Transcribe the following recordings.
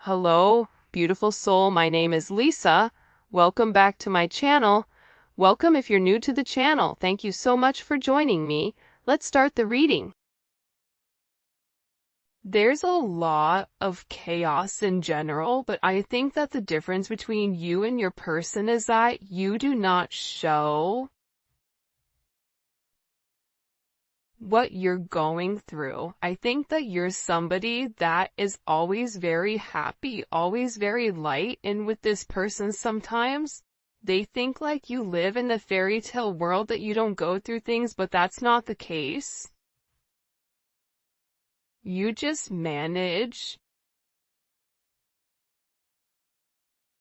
Hello, beautiful soul. My name is Lisa. Welcome back to my channel. Welcome if you're new to the channel. Thank you so much for joining me. Let's start the reading. There's a lot of chaos in general, but I think that the difference between you and your person is that you do not show what you're going through. I think that you're somebody that is always very happy, always very light, and with this person sometimes they think like you live in the fairy tale world, that you don't go through things, but that's not the case. You just manage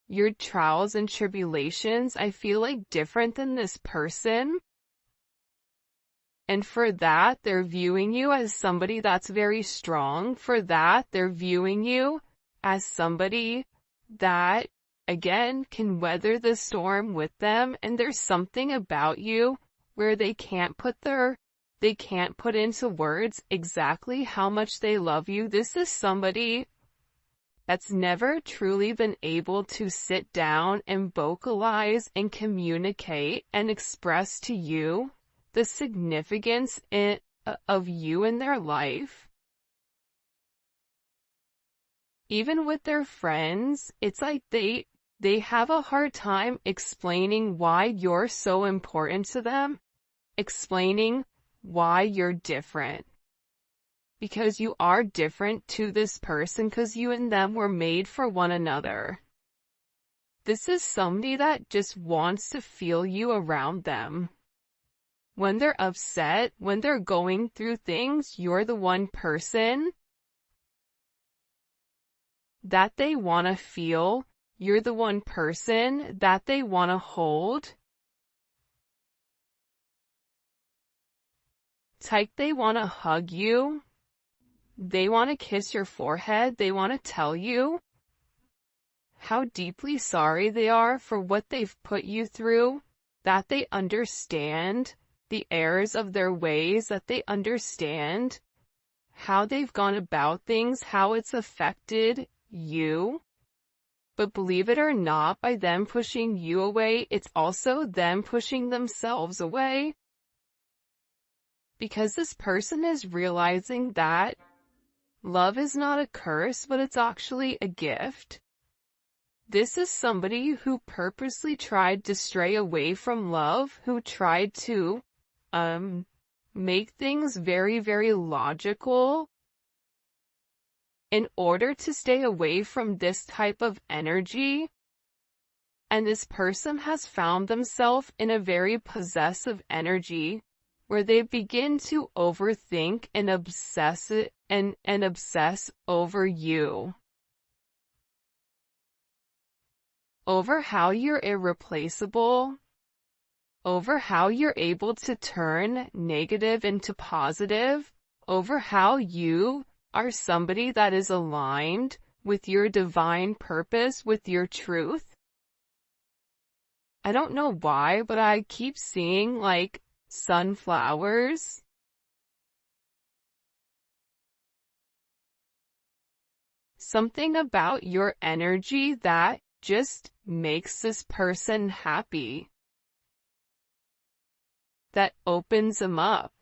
your trials and tribulations, I feel like, different than this person. And for that, they're viewing you as somebody that's very strong. For that, they're viewing you as somebody that, again, can weather the storm with them. And there's something about you where they can't put into words exactly how much they love you. This is somebody that's never truly been able to sit down and vocalize and communicate and express to you the significance of you in their life. Even with their friends, it's like they have a hard time explaining why you're so important to them, explaining why you're different. Because you are different to this person, because you and them were made for one another. This is somebody that just wants to feel you around them. When they're upset, when they're going through things, you're the one person that they want to feel. You're the one person that they want to hold. It's like they want to hug you. They want to kiss your forehead. They want to tell you how deeply sorry they are for what they've put you through, that they understand the errors of their ways, that they understand how they've gone about things, how it's affected you. But believe it or not, by them pushing you away, it's also them pushing themselves away. Because this person is realizing that love is not a curse, but it's actually a gift. This is somebody who purposely tried to stray away from love, who tried to make things very, very logical in order to stay away from this type of energy. And this person has found themselves in a very possessive energy where they begin to overthink and obsess over you, over how you're irreplaceable, over how you're able to turn negative into positive, over how you are somebody that is aligned with your divine purpose, with your truth. I don't know why, but I keep seeing like sunflowers. Something about your energy that just makes this person happy, that opens them up.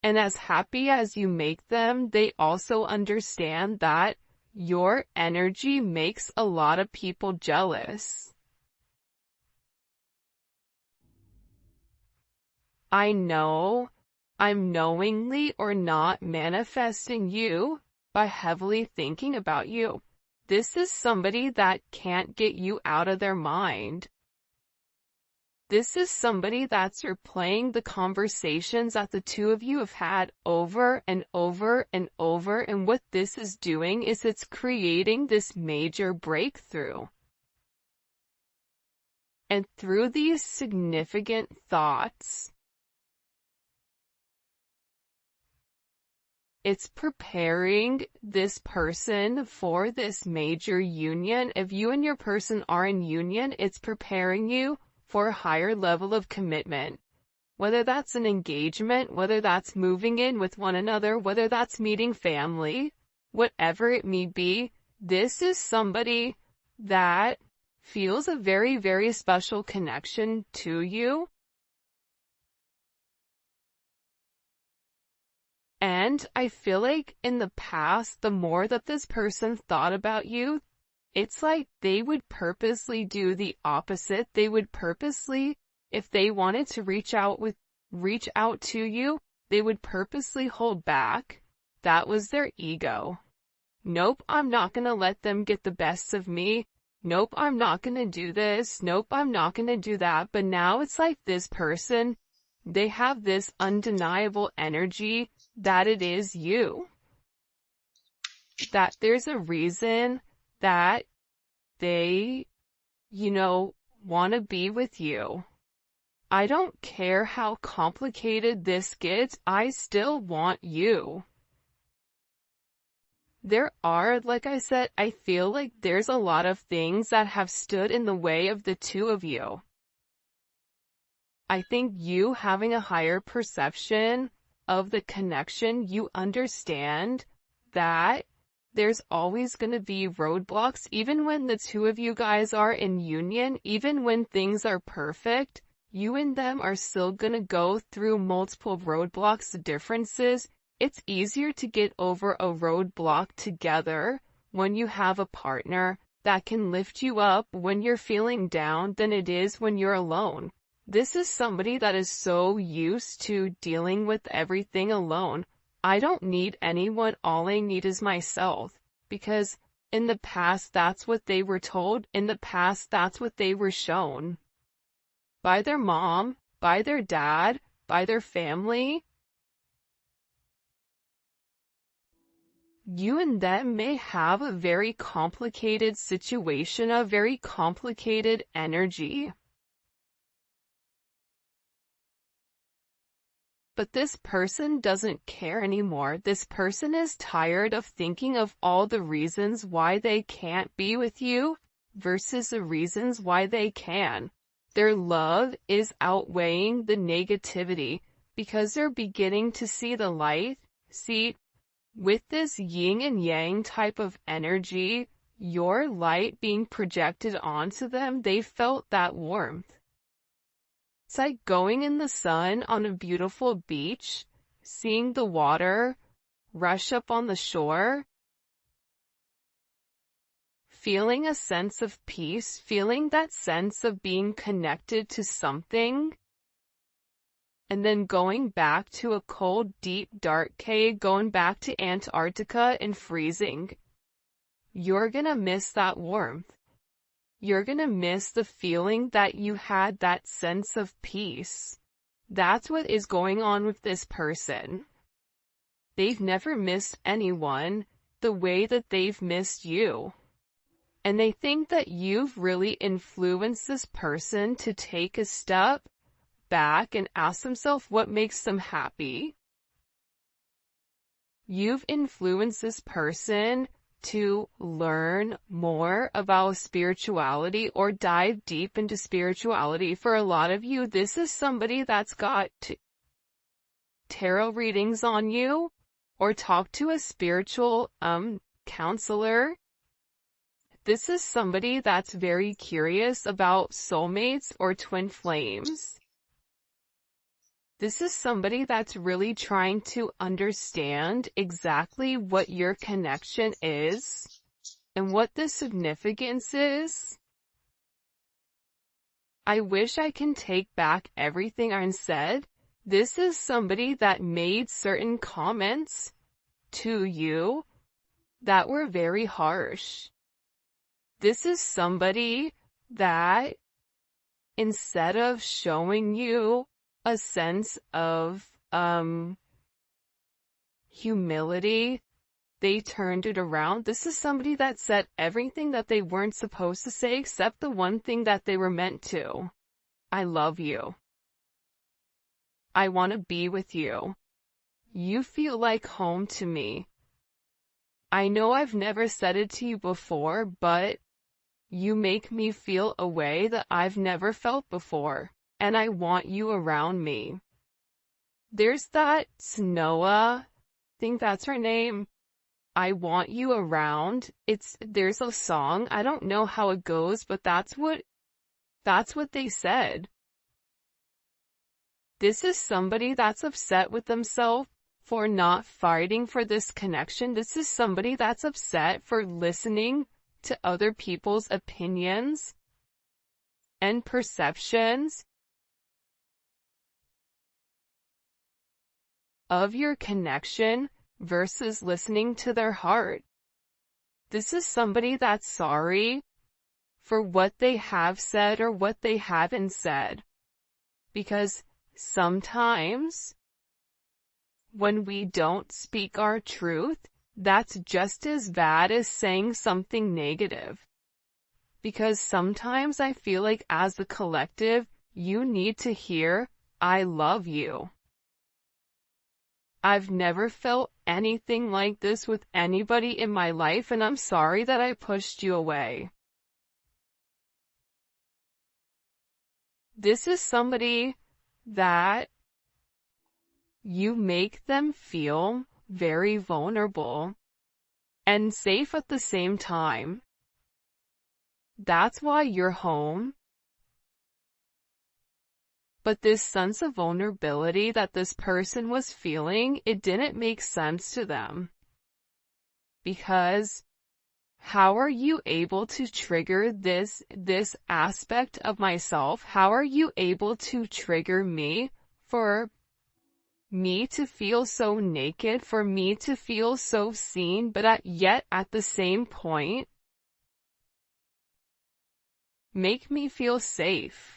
And as happy as you make them, they also understand that your energy makes a lot of people jealous. I know I'm knowingly or not manifesting you by heavily thinking about you. This is somebody that can't get you out of their mind. This is somebody that's replaying the conversations that the two of you have had over and over and over, and what this is doing is it's creating this major breakthrough. And through these significant thoughts, it's preparing this person for this major union. If you and your person are in union, it's preparing you for a higher level of commitment. Whether that's an engagement, whether that's moving in with one another, whether that's meeting family, whatever it may be, this is somebody that feels a very, very special connection to you. And I feel like in the past, the more that this person thought about you, it's like they would purposely do the opposite. They would purposely, if they wanted to reach out to you, they would purposely hold back. That was their ego. Nope, I'm not gonna let them get the best of me. Nope, I'm not gonna do this. Nope, I'm not gonna do that. But now it's like this person, they have this undeniable energy that it is you. That there's a reason that they, want to be with you. I don't care how complicated this gets, I still want you. There are, like I said, I feel like there's a lot of things that have stood in the way of the two of you. I think you having a higher perception of the connection, you understand that there's always going to be roadblocks, even when the two of you guys are in union, even when things are perfect, you and them are still going to go through multiple roadblocks, differences. It's easier to get over a roadblock together when you have a partner that can lift you up when you're feeling down than it is when you're alone. This is somebody that is so used to dealing with everything alone. I don't need anyone, all I need is myself. Because in the past, that's what they were told. In the past, that's what they were shown. By their mom, by their dad, by their family. You and them may have a very complicated situation, a very complicated energy. But this person doesn't care anymore. This person is tired of thinking of all the reasons why they can't be with you versus the reasons why they can. Their love is outweighing the negativity because they're beginning to see the light. See, with this yin and yang type of energy, your light being projected onto them, they felt that warmth. It's like going in the sun on a beautiful beach, seeing the water rush up on the shore, feeling a sense of peace, feeling that sense of being connected to something, and then going back to a cold, deep, dark cave, going back to Antarctica and freezing. You're gonna miss that warmth. You're gonna miss the feeling that you had, that sense of peace. That's what is going on with this person. They've never missed anyone the way that they've missed you. And they think that you've really influenced this person to take a step back and ask themselves what makes them happy. You've influenced this person to learn more about spirituality or dive deep into spirituality. For a lot of you, this is somebody that's got tarot readings on you or talk to a spiritual counselor. This is somebody that's very curious about soulmates or twin flames. This is somebody that's really trying to understand exactly what your connection is and what the significance is. I wish I can take back everything I said. This is somebody that made certain comments to you that were very harsh. This is somebody that, instead of showing you a sense of humility, they turned it around. This is somebody that said everything that they weren't supposed to say except the one thing that they were meant to. I love you. I want to be with you. You feel like home to me. I know I've never said it to you before, but you make me feel a way that I've never felt before. And I want you around me. There's that Snowa, I think that's her name. I want you around. There's a song, I don't know how it goes, but that's what they said. This is somebody that's upset with themselves for not fighting for this connection. This is somebody that's upset for listening to other people's opinions and perceptions of your connection versus listening to their heart. This is somebody that's sorry for what they have said or what they haven't said. Because sometimes when we don't speak our truth, that's just as bad as saying something negative. Because sometimes I feel like as a collective, you need to hear, I love you. I've never felt anything like this with anybody in my life, and I'm sorry that I pushed you away. This is somebody that you make them feel very vulnerable and safe at the same time. That's why you're home. But this sense of vulnerability that this person was feeling, it didn't make sense to them. Because how are you able to trigger this aspect of myself? How are you able to trigger me for me to feel so naked, for me to feel so seen, but yet at the same point, make me feel safe.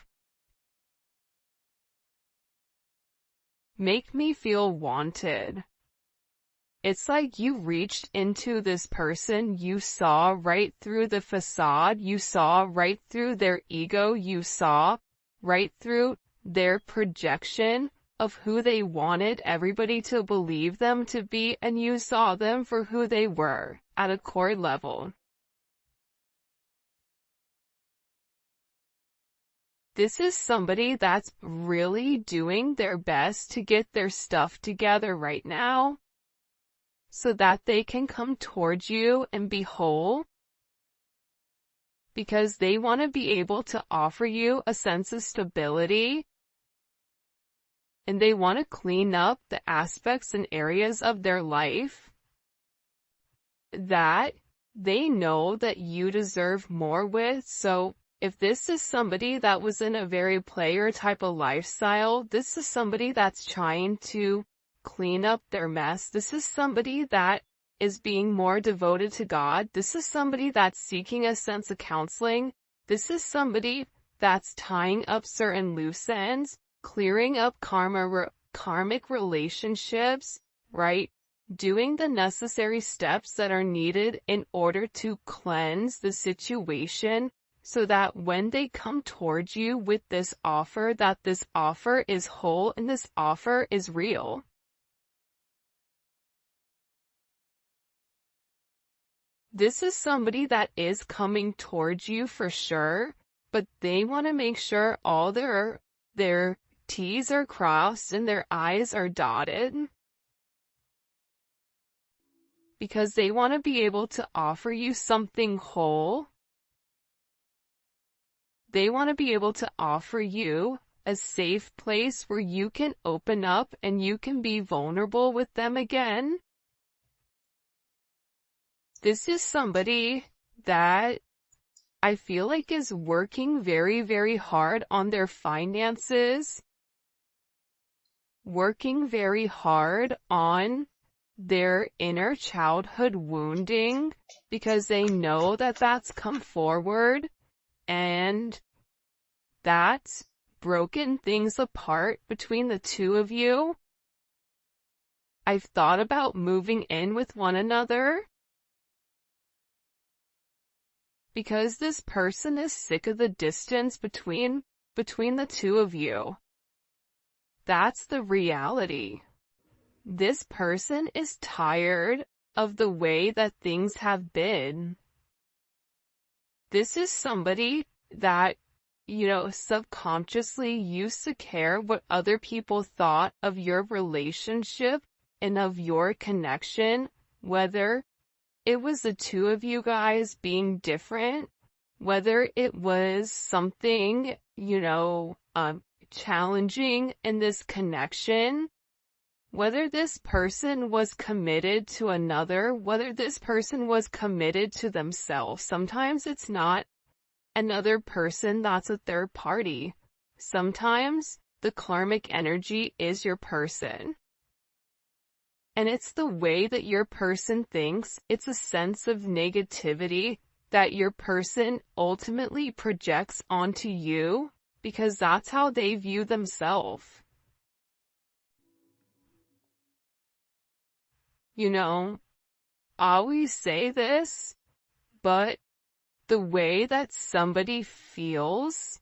Make me feel wanted. It's like you reached into this person, you saw right through the facade, you saw right through their ego, you saw right through their projection of who they wanted everybody to believe them to be, and you saw them for who they were at a core level. This is somebody that's really doing their best to get their stuff together right now so that they can come towards you and be whole, because they want to be able to offer you a sense of stability, and they want to clean up the aspects and areas of their life that they know that you deserve more with. So if this is somebody that was in a very player type of lifestyle, this is somebody that's trying to clean up their mess. This is somebody that is being more devoted to God. This is somebody that's seeking a sense of counseling. This is somebody that's tying up certain loose ends, clearing up karmic relationships, right? Doing the necessary steps that are needed in order to cleanse the situation, so that when they come towards you with this offer, that this offer is whole and this offer is real. This is somebody that is coming towards you for sure, but they want to make sure all their T's are crossed and their I's are dotted, because they want to be able to offer you something whole. They want to be able to offer you a safe place where you can open up and you can be vulnerable with them again. This is somebody that I feel like is working very, very hard on their finances, working very hard on their inner childhood wounding, because they know that that's come forward and that's broken things apart between the two of you. I've thought about moving in with one another, because this person is sick of the distance between the two of you. That's the reality. This person is tired of the way that things have been. This is somebody that, subconsciously used to care what other people thought of your relationship and of your connection, whether it was the two of you guys being different, whether it was something, challenging in this connection, whether this person was committed to another, whether this person was committed to themselves. Sometimes it's not another person, that's a third party. Sometimes the karmic energy is your person. And it's the way that your person thinks, it's a sense of negativity that your person ultimately projects onto you, because that's how they view themselves. I always say this, but the way that somebody feels,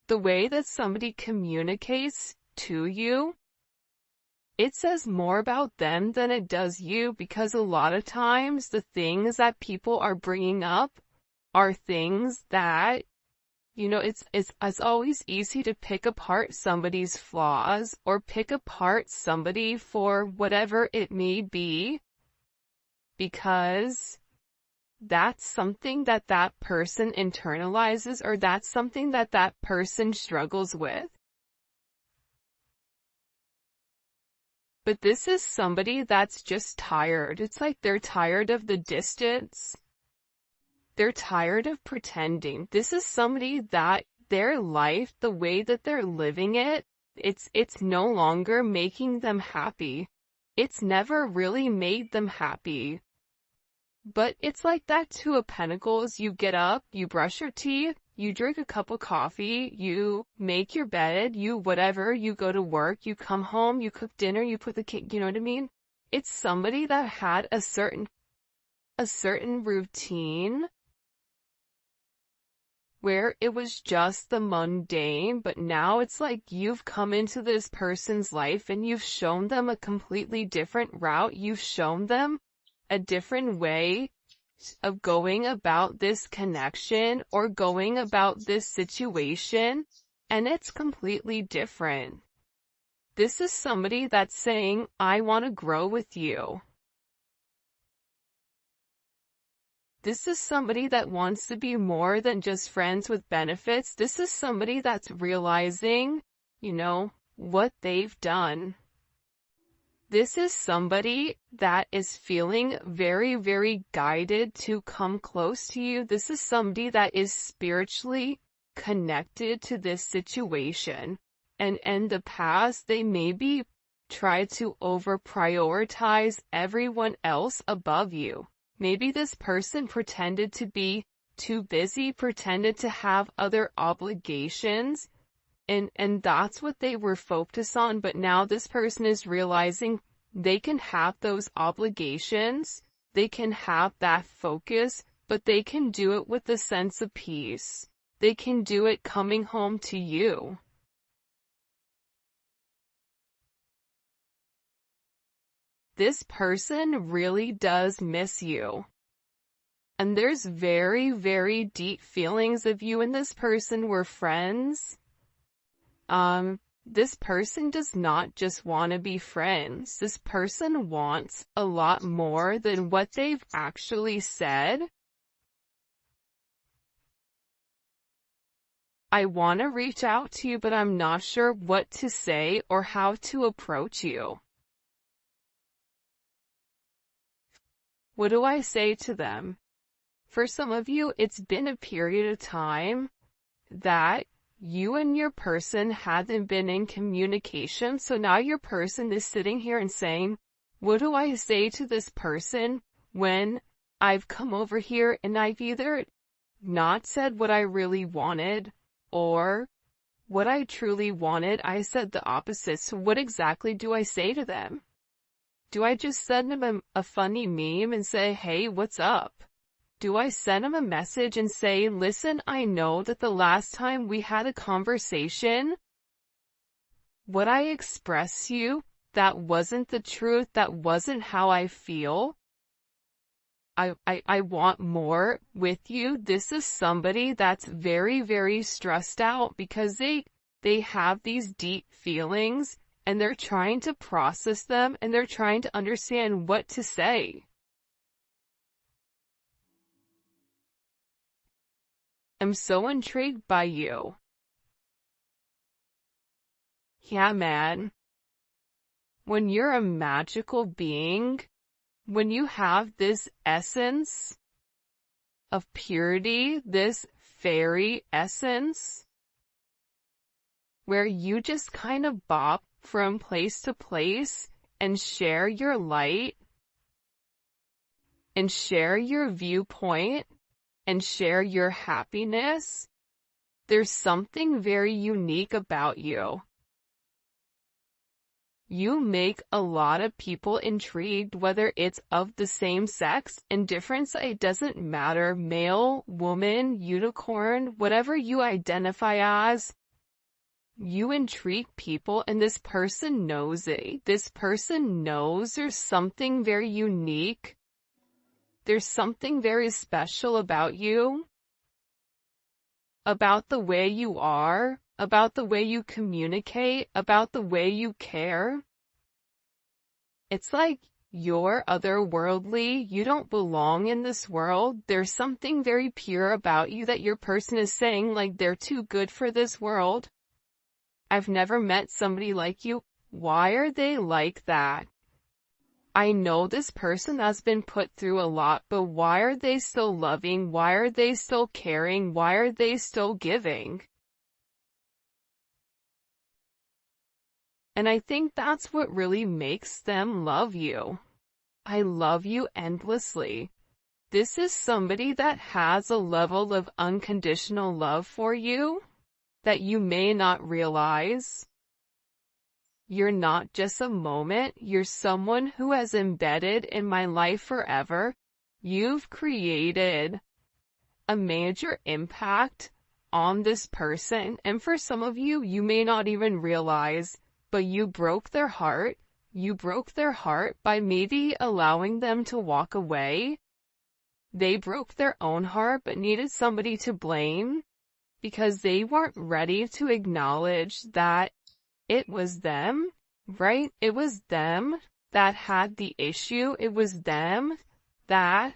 the way that somebody communicates to you, it says more about them than it does you, because a lot of times the things that people are bringing up are things that, it's always easy to pick apart somebody's flaws or pick apart somebody for whatever it may be, because that's something that that person internalizes, or that's something that that person struggles with. But this is somebody that's just tired. It's like they're tired of the distance. They're tired of pretending. This is somebody that their life, the way that they're living it, it's no longer making them happy. It's never really made them happy. But it's like that Two of Pentacles. You get up, you brush your teeth, you drink a cup of coffee, you make your bed, you whatever, you go to work, you come home, you cook dinner, you put the cake, you know what I mean? It's somebody that had a certain routine where it was just the mundane, but now it's like you've come into this person's life and you've shown them a completely different route. You've shown them a different way of going about this connection or going about this situation, and it's completely different. This is somebody that's saying, I want to grow with you. This is somebody that wants to be more than just friends with benefits. This is somebody that's realizing, what they've done. This is somebody that is feeling very, very guided to come close to you. This is somebody that is spiritually connected to this situation. And in the past, they maybe tried to over-prioritize everyone else above you. Maybe this person pretended to be too busy, pretended to have other obligations, and that's what they were focused on. But now this person is realizing they can have those obligations, they can have that focus, but they can do it with a sense of peace. They can do it coming home to you. This person really does miss you. And there's very, very deep feelings of you and this person were friends. This person does not just want to be friends. This person wants a lot more than what they've actually said. I want to reach out to you, but I'm not sure what to say or how to approach you. What do I say to them? For some of you, it's been a period of time that you and your person haven't been in communication, so now your person is sitting here and saying, what do I say to this person when I've come over here and I've either not said what I really wanted, or what I truly wanted, I said the opposite. So what exactly do I say to them? Do I just send them a funny meme and say, hey, what's up? Do I send them a message and say, listen, I know that the last time we had a conversation, what I expressed to you, that wasn't the truth, that wasn't how I feel. I want more with you. This is somebody that's very, very stressed out because they have these deep feelings and they're trying to process them and they're trying to understand what to say. I'm so intrigued by you. Yeah, man. When you're a magical being, when you have this essence of purity, this fairy essence, where you just kind of bop from place to place and share your light and share your viewpoint and share your happiness, there's something very unique about you. You make a lot of people intrigued, whether it's of the same sex, indifference, it doesn't matter, male, woman, unicorn, whatever you identify as, you intrigue people, and this person knows it. This person knows there's something very unique. There's something very special about you, about the way you are, about the way you communicate, about the way you care. It's like you're otherworldly. You don't belong in this world. There's something very pure about you that your person is saying, like, they're too good for this world. I've never met somebody like you. Why are they like that? I know this person has been put through a lot, but why are they still loving? Why are they still caring? Why are they still giving? And I think that's what really makes them love you. I love you endlessly. This is somebody that has a level of unconditional love for you that you may not realize. You're not just a moment, you're someone who has embedded in my life forever. You've created a major impact on this person, and for some of you, you may not even realize, but you broke their heart. You broke their heart by maybe allowing them to walk away. They broke their own heart but needed somebody to blame because they weren't ready to acknowledge that it was them, right? It was them that had the issue. It was them that,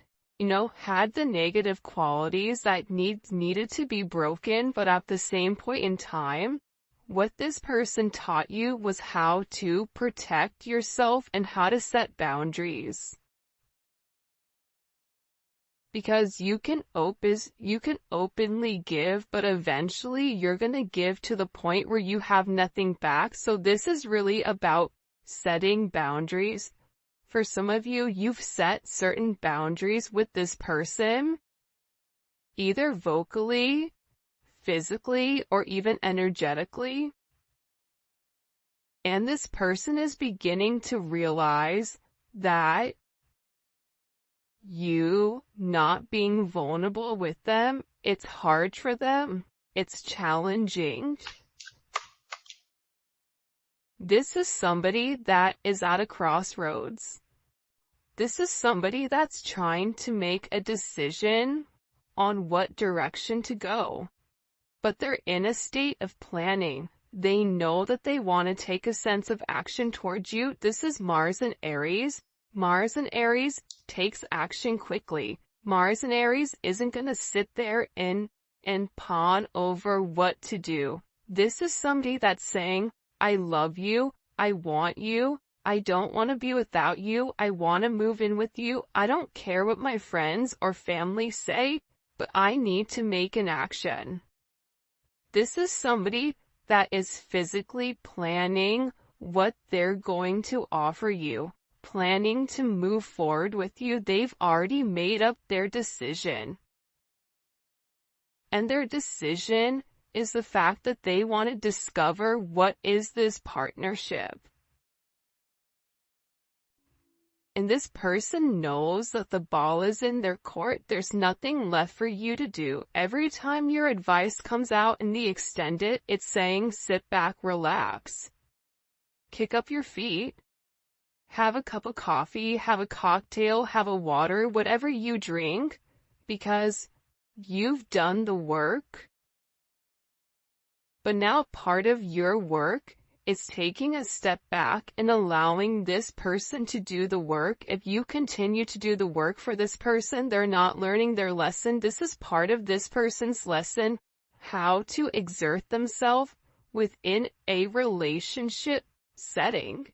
had the negative qualities that needed to be broken, but at the same point in time, what this person taught you was how to protect yourself and how to set boundaries. Because you can openly give, but eventually you're going to give to the point where you have nothing back. So this is really about setting boundaries. For some of you, you've set certain boundaries with this person, either vocally, physically, or even energetically. And this person is beginning to realize that you not being vulnerable with them, it's hard for them. It's challenging. This is somebody that is at a crossroads. This is somebody that's trying to make a decision on what direction to go. But they're in a state of planning. They know that they want to take a sense of action towards you. This is Mars and Aries. Mars and Aries takes action quickly. Mars and Aries isn't going to sit there and pawn over what to do. This is somebody that's saying, I love you, I want you, I don't want to be without you, I want to move in with you, I don't care what my friends or family say, but I need to make an action. This is somebody that is physically planning what they're going to offer you, planning to move forward with you. They've already made up their decision. And their decision is the fact that they want to discover what is this partnership. And this person knows that the ball is in their court. There's nothing left for you to do. Every time your advice comes out in the extended, it's saying sit back, relax, kick up your feet, have a cup of coffee, have a cocktail, have a water, whatever you drink, because you've done the work. But now part of your work is taking a step back and allowing this person to do the work. If you continue to do the work for this person, they're not learning their lesson. This is part of this person's lesson, how to exert themselves within a relationship setting.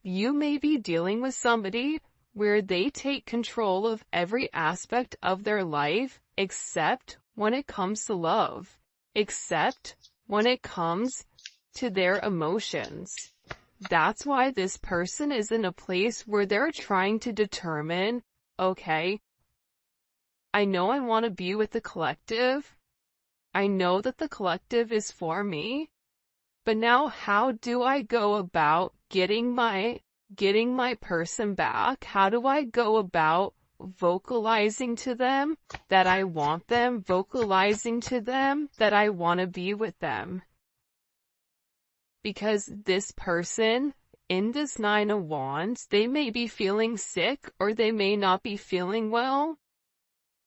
You may be dealing with somebody where they take control of every aspect of their life, except when it comes to love, except when it comes to their emotions. That's why this person is in a place where they're trying to determine, okay, I know I want to be with the collective. I know that the collective is for me, but now how do I go about getting my person back? How do I go about vocalizing to them that I want them, vocalizing to them that I want to be with them? Because this person in this Nine of Wands, they may be feeling sick or they may not be feeling well.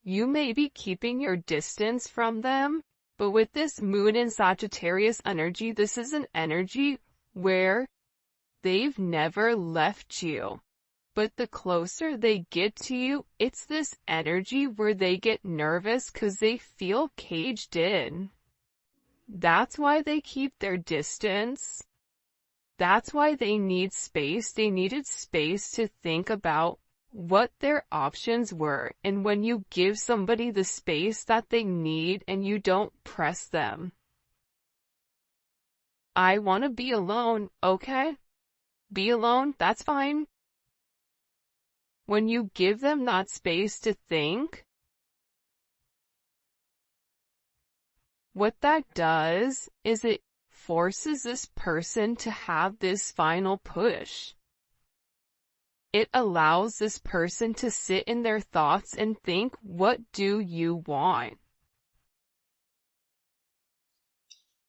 You may be keeping your distance from them, but with this moon in Sagittarius energy, this is an energy where they've never left you. But the closer they get to you, it's this energy where they get nervous because they feel caged in. That's why they keep their distance. That's why they need space. They needed space to think about what their options were. And when you give somebody the space that they need and you don't press them, I want to be alone. Okay, be alone. That's fine. When you give them that space to think, what that does is it forces this person to have this final push. It allows this person to sit in their thoughts and think, what do you want?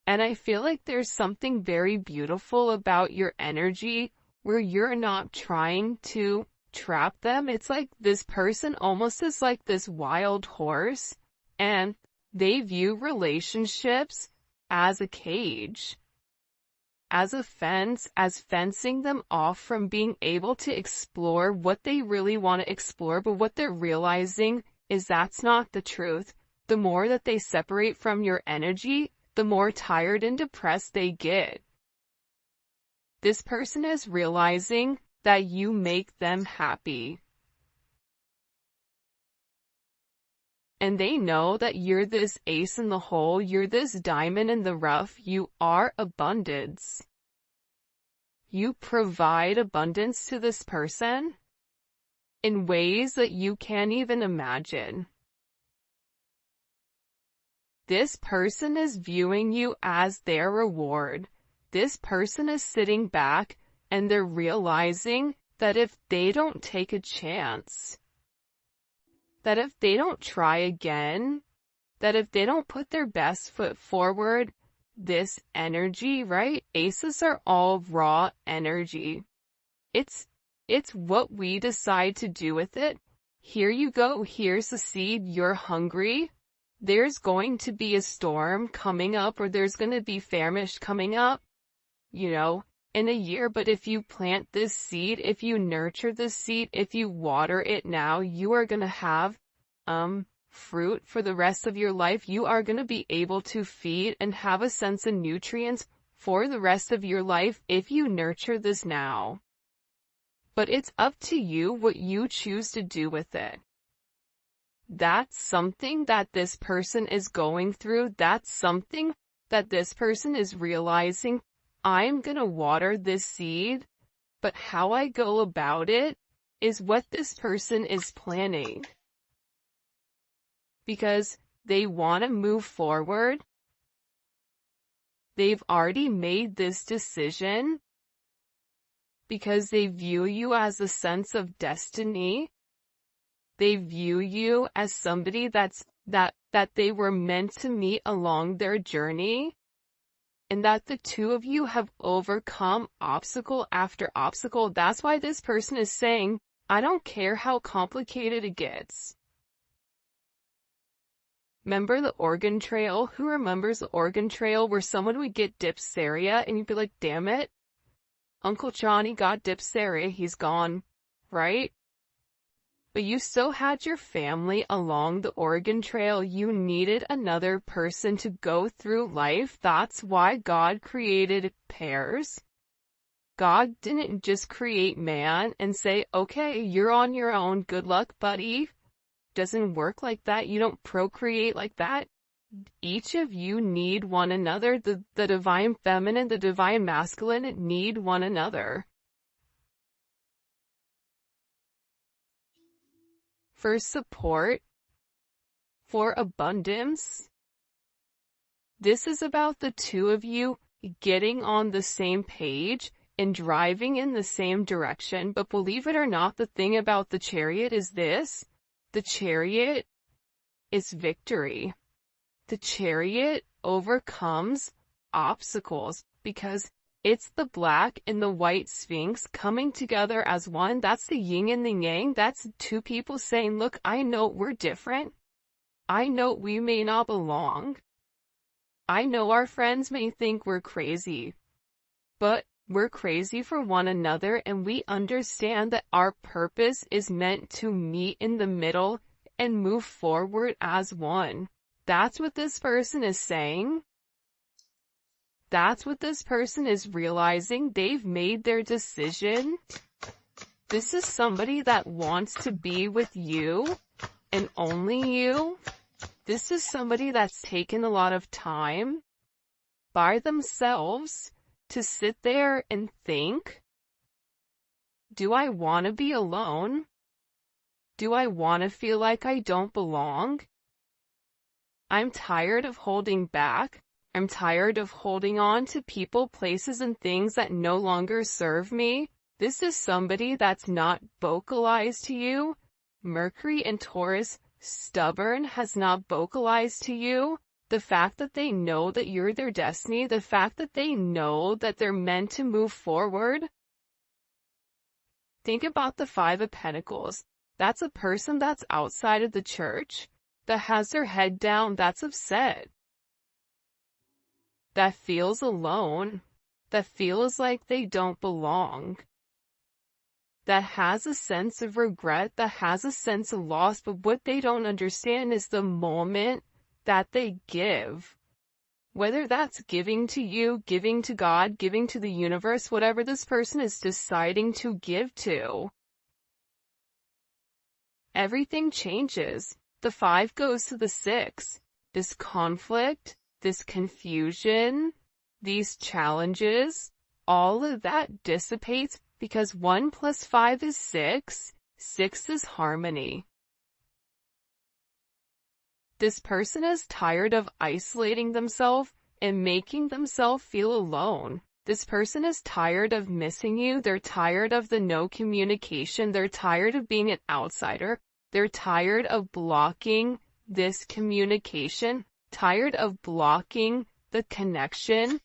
And I feel like there's something very beautiful about your energy where you're not trying to trap them. It's like this person almost is like this wild horse, and they view relationships as a cage, as a fence, as fencing them off from being able to explore what they really want to explore. But what they're realizing is that's not the truth. The more that they separate from your energy, the more tired and depressed they get. This person is realizing that you make them happy. And they know that you're this ace in the hole, you're this diamond in the rough, you are abundance. You provide abundance to this person in ways that you can't even imagine. This person is viewing you as their reward. This person is sitting back and they're realizing that if they don't take a chance, that if they don't try again, that if they don't put their best foot forward, this energy, right? Aces are all raw energy. It's what we decide to do with it. Here you go. Here's the seed. You're hungry. There's going to be a storm coming up, or there's going to be famish coming up, in a year. But if you plant this seed, if you nurture this seed, if you water it now, you are going to have fruit for the rest of your life. You are going to be able to feed and have a sense of nutrients for the rest of your life if you nurture this now. But it's up to you what you choose to do with it. That's something that this person is going through. That's something that this person is realizing. I'm going to water this seed, but how I go about it is what this person is planning. Because they want to move forward. They've already made this decision because they view you as a sense of destiny. They view you as somebody that they were meant to meet along their journey, and that the two of you have overcome obstacle after obstacle. That's why this person is saying, I don't care how complicated it gets. Remember the Oregon Trail? Who remembers the Oregon Trail where someone would get diphtheria and you'd be like, damn it, Uncle Johnny got diphtheria, he's gone, right? But you still had your family along the Oregon Trail. You needed another person to go through life. That's why God created pairs. God didn't just create man and say, okay, you're on your own, good luck, buddy. Doesn't work like that. You don't procreate like that. Each of you need one another. The divine feminine, the divine masculine need one another. For support, for abundance. This is about the two of you getting on the same page and driving in the same direction. But believe it or not, the thing about the Chariot is this. The Chariot is victory. The Chariot overcomes obstacles because it's the black and the white Sphinx coming together as one. That's the yin and the yang. That's two people saying, look, I know we're different. I know we may not belong. I know our friends may think we're crazy, but we're crazy for one another, and we understand that our purpose is meant to meet in the middle and move forward as one. That's what this person is saying. That's what this person is realizing. They've made their decision. This is somebody that wants to be with you and only you. This is somebody that's taken a lot of time by themselves to sit there and think, do I want to be alone? Do I want to feel like I don't belong? I'm tired of holding back. I'm tired of holding on to people, places, and things that no longer serve me. This is somebody that's not vocalized to you. Mercury and Taurus, stubborn, has not vocalized to you. The fact that they know that you're their destiny, the fact that they know that they're meant to move forward. Think about the Five of Pentacles. That's a person that's outside of the church, that has their head down, that's upset, that feels alone, that feels like they don't belong, that has a sense of regret, that has a sense of loss. But what they don't understand is the moment that they give, whether that's giving to you, giving to God, giving to the universe, whatever this person is deciding to give to, everything changes. The 5 goes to the 6. This conflict, this confusion, these challenges, all of that dissipates because 1 + 5 is 6. 6 is harmony. This person is tired of isolating themselves and making themselves feel alone. This person is tired of missing you. They're tired of the no communication. They're tired of being an outsider. They're tired of blocking this communication, tired of blocking the connection